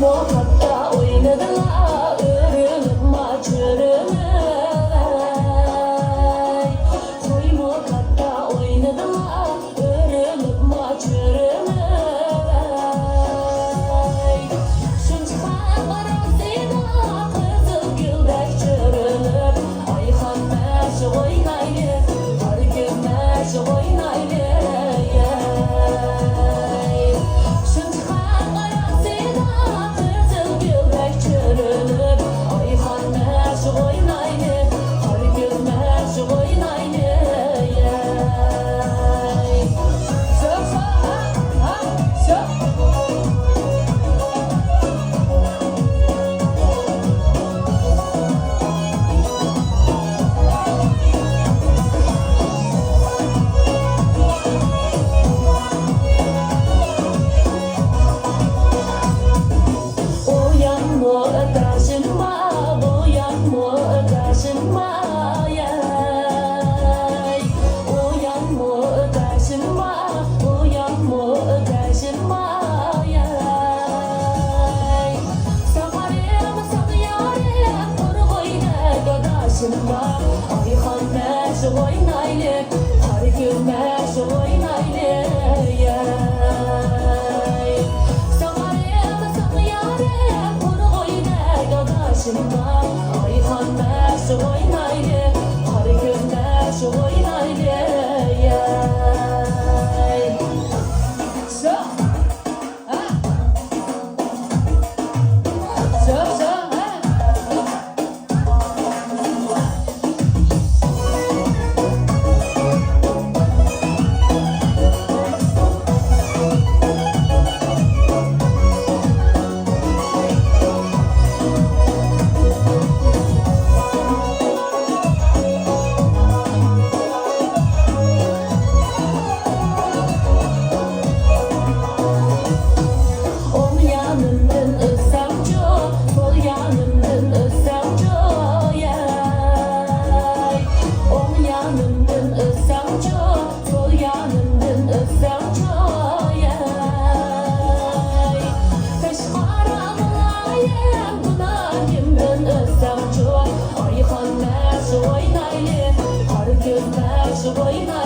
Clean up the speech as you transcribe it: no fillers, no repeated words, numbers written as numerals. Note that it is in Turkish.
hatta oynadılar örülüp maçırımı. Soyma hatta oynadılar örülüp maçırımı. Şunca arasına kızıl güldek çürülüp ayhan meşe oynaylı hargı meşe oynaylı. Ayhan meşe oynaylı, hargı meşe oynaylı. Samarem samarem onu oyna gadaşımda. Ayhan meşe oynaylı, hargı meşe oynaylı. Ayhan meşe oynaylı, hargı meşe oynaylı.